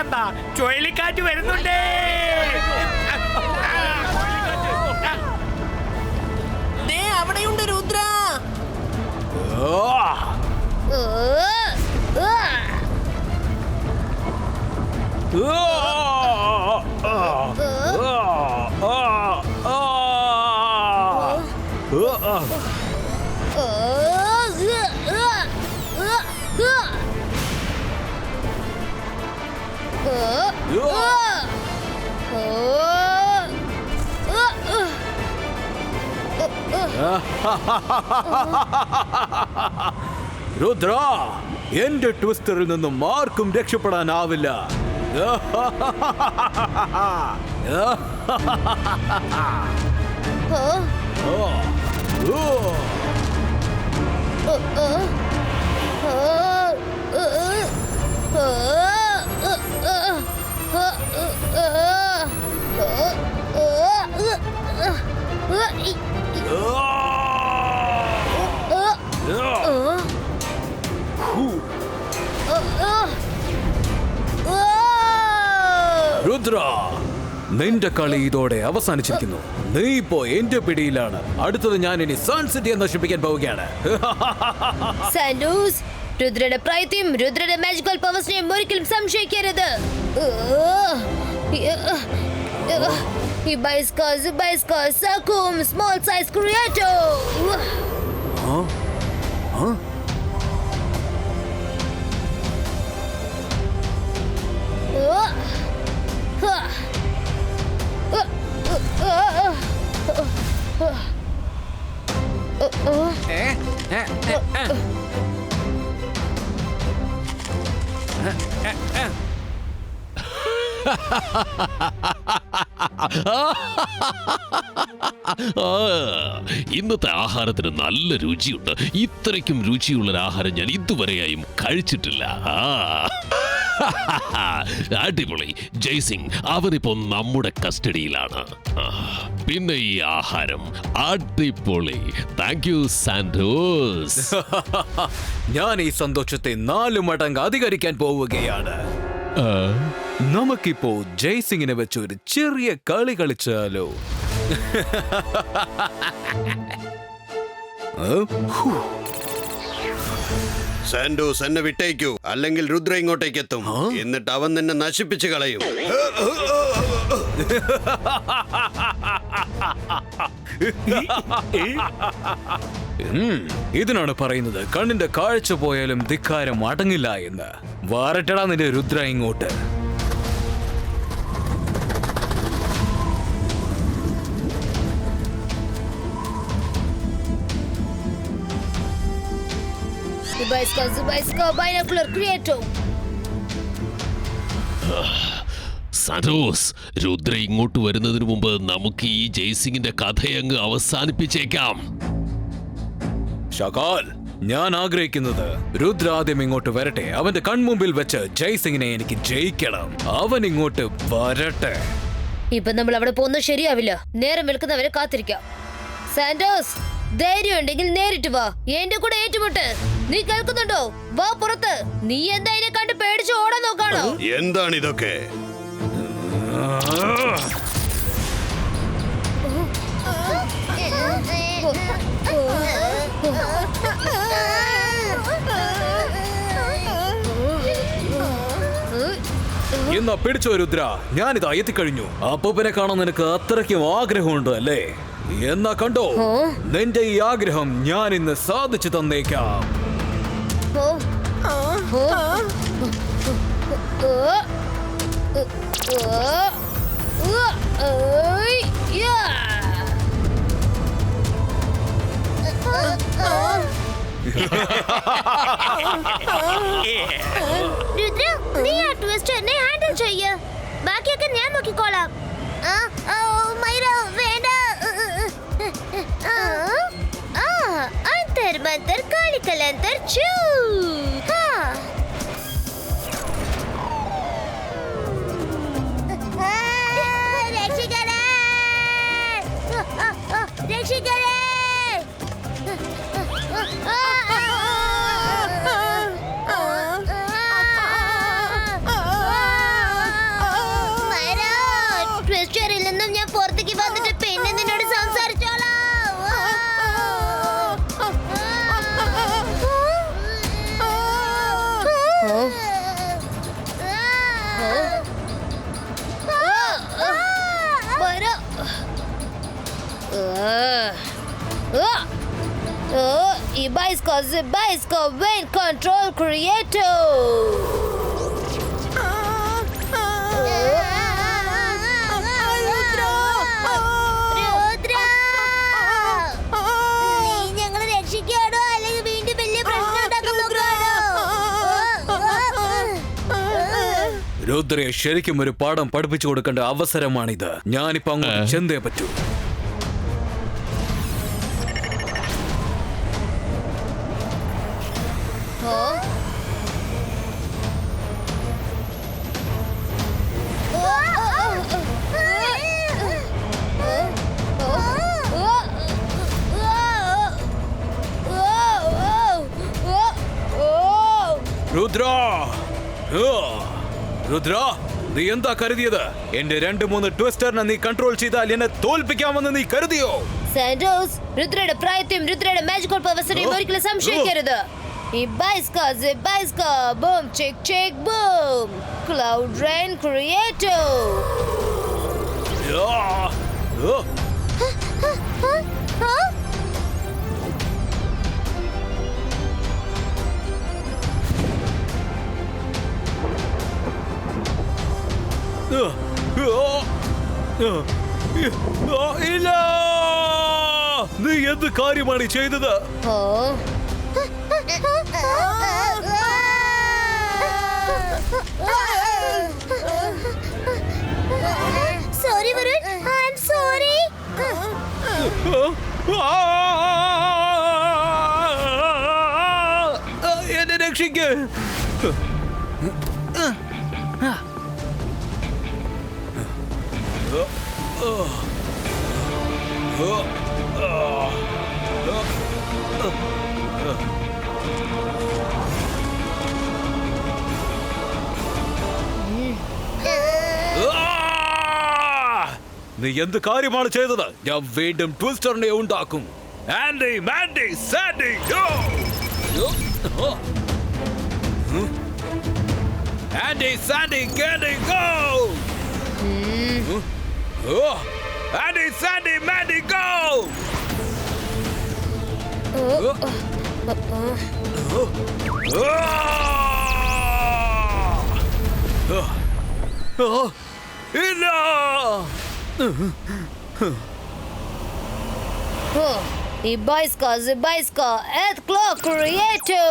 പേടിക്കണ്ട, ചുഴലിക്കാറ്റ് വരുന്നുണ്ടേ. അവിടെയുണ്ട് രുദ്ര. രുദ്ര, എന്റെ ട്വിസ്റ്ററിൽ നിന്നും ആർക്കും രക്ഷപ്പെടാനാവില്ല. രുദ്ര, നിന്റെ കളി ഇതോടെ അവസാനിച്ചിരിക്കുന്നു. നീ ഇപ്പോ എന്റെ പിടിയിലാണ്. അടുത്തത് ഞാൻ ഇനി സൺ സിറ്റിയെ നശിപ്പിക്കാൻ പോവുകയാണ്. സാൻഡോസ്, രുദ്രയുടെ പ്രായത്തെയും രുദ്രയുടെ മാജിക്കൽ പവേഴ്സിനെയും ഒരിക്കലും സംശയിക്കരുത്. Sakum, small size creator. ഇന്നത്തെ ആഹാരത്തിന് നല്ല രുചിയുണ്ട്. ഇത്രയ്ക്കും രുചിയുള്ള ആഹാരം ഞാൻ ഇതുവരെയായും കഴിച്ചിട്ടില്ല. അടിപൊളി. ജയ്സിംഗ് അവനിപ്പോ നമ്മുടെ കസ്റ്റഡിയിലാണ്. പിന്നെ ഈ ആഹാരം അടിപൊളി. Thank you Santos. ഞാൻ ഈ സന്തോഷത്തെ 4 മടങ്ങ് അധികരിക്കാൻ പോവുകയാണ്. നമുക്കിപ്പോ ജയ്സിംഗിനെ വെച്ച് ഒരു ചെറിയ കളി കളിച്ചാലോ? സാൻഡോസ്, എന്നെ വിട്ടേക്കൂ, അല്ലെങ്കിൽ രുദ്ര ഇങ്ങോട്ടേക്ക് എത്തും. എന്നിട്ട് അവൻ നിന്നെ നശിപ്പിച്ച് കളയും. ഇതിനാണ് പറയുന്നത് കണ്ണിന്റെ കാഴ്ച പോയാലും ധിക്കാരം അടങ്ങില്ല എന്ന്. വാരട്ടടാ നിന്റെ രുദ്ര ഇങ്ങോട്ട്. Binocular creator. സാൻഡോസ്, രുദ്ര ഇങ്ങോട്ട് വരുന്നതിന് മുമ്പ് നമുക്ക് ഈ ജയ്സിംഗിന്റെ കഥയങ്ങ് അവസാനിപ്പിച്ചേക്കാം. ഷകാൽ, ഞാൻ ആഗ്രഹിക്കുന്നത് രുദ്ര ആദ്യം ഇങ്ങോട്ട് വരട്ടെ. അവന്റെ കൺമുമ്പിൽ വെച്ച് ജയ്സിംഗിനെ എനിക്ക് ജയിക്കണം. അവൻ ഇങ്ങോട്ട് വരട്ടെ. ഇപ്പൊ നമ്മൾ അവിടെ പോകുന്നത് ശരിയാവില്ല. നേരം വെളുക്കുന്നവരെ കാത്തിരിക്കാം. സാൻഡോസ്, ധൈര്യം ഉണ്ടെങ്കിൽ നേരിട്ട് വാ, എന്റെ കൂടെ ഏറ്റുമുട്ട്. നീ കേൾക്കുന്നുണ്ടോ? വാ പുറത്ത്. നീ എന്താ ഇതിനെ കണ്ട് പേടിച്ച് ഓടാൻ നോക്കാണോ? എന്താണ് ഇതൊക്കെ? എന്നാ പിടിച്ചോ രുദ്ര, ഞാനിതാ എത്തിക്കഴിഞ്ഞു. അപ്പൂപ്പനെ കാണാൻ നിനക്ക് അത്രയ്ക്കും ആഗ്രഹമുണ്ട് അല്ലേ? എന്നാ കണ്ടോ, നിന്റെ ഈ ആഗ്രഹം ഞാൻ ഇന്ന് സാധിച്ചു തന്നേക്കാം. രുദ്ര, നീ ആ ട്വിസ്റ്ററിനെ ഹാൻഡിൽ ചെയ്യ്. ബാക്കിയൊക്കെ ഞാൻ നോക്കിക്കോളാം. വേണ്ട. അന്തർ മന്തർ കാളിക്കലന്തർ ചൂ. രക്ഷിക്കണേ, രക്ഷിക്കണേ. ഈ ബൈസ്കോ വെയിൻ കൺട്രോൾ ക്രിയേറ്റോ. ഞങ്ങളെ രക്ഷിക്കാണോ അല്ലെങ്കിൽ വീണ്ടും വലിയ പ്രശ്നം ഉണ്ടാക്കാൻ നോക്കാണോ? രുദ്രയെ ശരിക്കും ഒരു പാഠം പഠിപ്പിച്ചു കൊടുക്കേണ്ട അവസരമാണിത്. ഞാനിപ്പോ അങ്ങോട്ട് ചെന്നേ പറ്റൂ. രുദ്ര, രുദ്ര, നീ എന്താ കരുതിയത്? എന്റെ 2-3 ട്വിസ്റ്ററിനെ നീ കൺട്രോൾ ചെയ്താൽ എന്നെ തോൽപ്പിക്കാമെന്ന് നീ കരുതിയോ? സാന്റോസ്, രുദ്രയുടെ പ്രായത്തെയും രുദ്രയുടെ മാജിക്കൽ പവേഴ്സിനെയും ഒരിക്കലും സംശയിക്കരുത്. ഈ ബൈസ്കോ boom check check boom cloud rain ക്രിയേറ്റോ. ഇല്ല, നീ എന്ത് കാര്യമാണ് ചെയ്തത്? Sorry Varun, I am sorry. എന്നെ രക്ഷിക്ക്. നീ എന്ത് കാര്യമാണ് ചെയ്തത്? ഞാൻ വീണ്ടും ട്വിസ്റ്ററിനെ ഉണ്ടാക്കും. Andy, Mandy, Sandy, go! Andy, Sandy, Candy, go! Andy, Sandy, Mandy, go! ഇല്ല! ഈ ബൈസ്കോ എർത്ത് ക്ലോക്ക് ക്രിയേറ്റോ.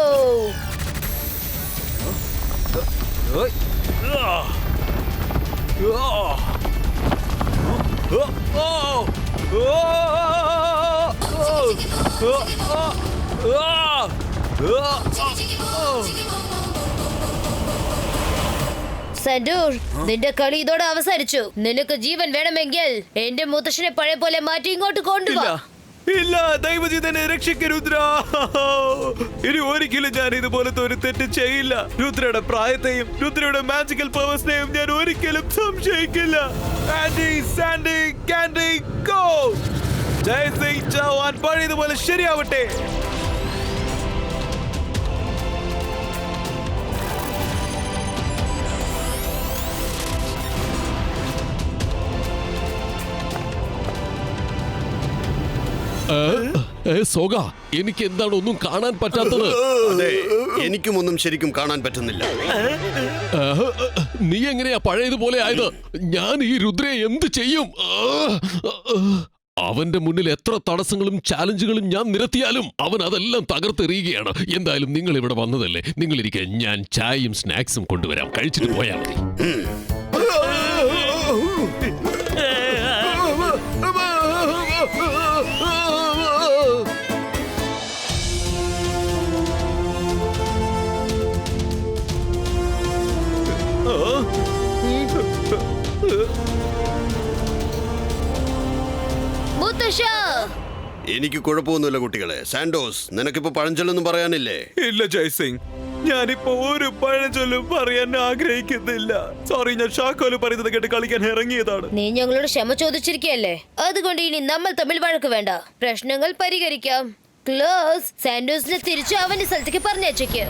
സന്റൂർ, നിന്റെ കളി ഇതോടെ അവസാനിച്ചു. നിനക്ക് ജീവൻ വേണമെങ്കിൽ എന്റെ മുത്തശ്ശനെ പഴയ പോലെ മാറ്റി ഇങ്ങോട്ട് കൊണ്ടുവാ. ഇല്ല, ദയവ് ചെയ്ത് രക്ഷിക്ക രുദ്ര. ഇനി ഒരിക്കലും ഞാൻ ഇതുപോലത്തെ ഒരു തെറ്റ് ചെയ്യില്ല. രുദ്രയുടെ പ്രായത്തെയും രുദ്രയുടെ മാജിക്കൽ പവേഴ്സിനെയും ഞാൻ ഒരിക്കലും സംശയിക്കില്ല. Andy, Sandy, Candy, go! Jai Singh Chauhan പഴയതുപോലെ ശരിയാവട്ടെ. സോഗ, എനിക്ക് എന്താണ് ഒന്നും കാണാൻ പറ്റാത്തത്? അതെ, എനിക്കും ഒന്നും ശരിക്കും കാണാൻ പറ്റുന്നില്ല. നീ എങ്ങനെയാ പഴയതുപോലെ ആയത്? ഞാൻ ഈ രുദ്രയെ എന്ത് ചെയ്യും? അവന്റെ മുന്നിൽ എത്ര തടസ്സങ്ങളും ചാലഞ്ചുകളും ഞാൻ നിരത്തിയാലും അവൻ അതെല്ലാം തകർത്തെറിയുകയാണ്. എന്തായാലും നിങ്ങൾ ഇവിടെ വന്നതല്ലേ, നിങ്ങളിരിക്കെ ഞാൻ ചായയും സ്നാക്സും കൊണ്ടുവരാം. കഴിച്ചിട്ട് പോയാൽ മതി. എനിക്ക് കുഴപ്പമൊന്നുമില്ല കുട്ടികളെ. സാന്റോസ്, നിനക്കിപ്പോ പഴഞ്ചൊല്ലൊന്നും പറയാനില്ലേ? ഇല്ല ജയ്സിംഗ്, ഞാനിപ്പോ ഒരു പഴഞ്ചൊല്ലും പറയാൻ ആഗ്രഹിക്കുന്നില്ല. സോറി, ഞാൻ ഷാക്കോല് പറയുന്നത് കേട്ട് കളിക്കാൻ ഇറങ്ങിയതാണ്. നീ ഞങ്ങളോട് ക്ഷമ ചോദിച്ചിരിക്കല്ലേ, അതുകൊണ്ട് ഇനി നമ്മൾ തമ്മിൽ വഴക്ക് വേണ്ട. പ്രശ്നങ്ങൾ പരിഹരിക്കാം. ക്ലോസ്. സാന്റോസിനെ തിരിച്ചു അവന്റെ സ്ഥലത്തേക്ക് പറഞ്ഞേച്ചേക്ക്.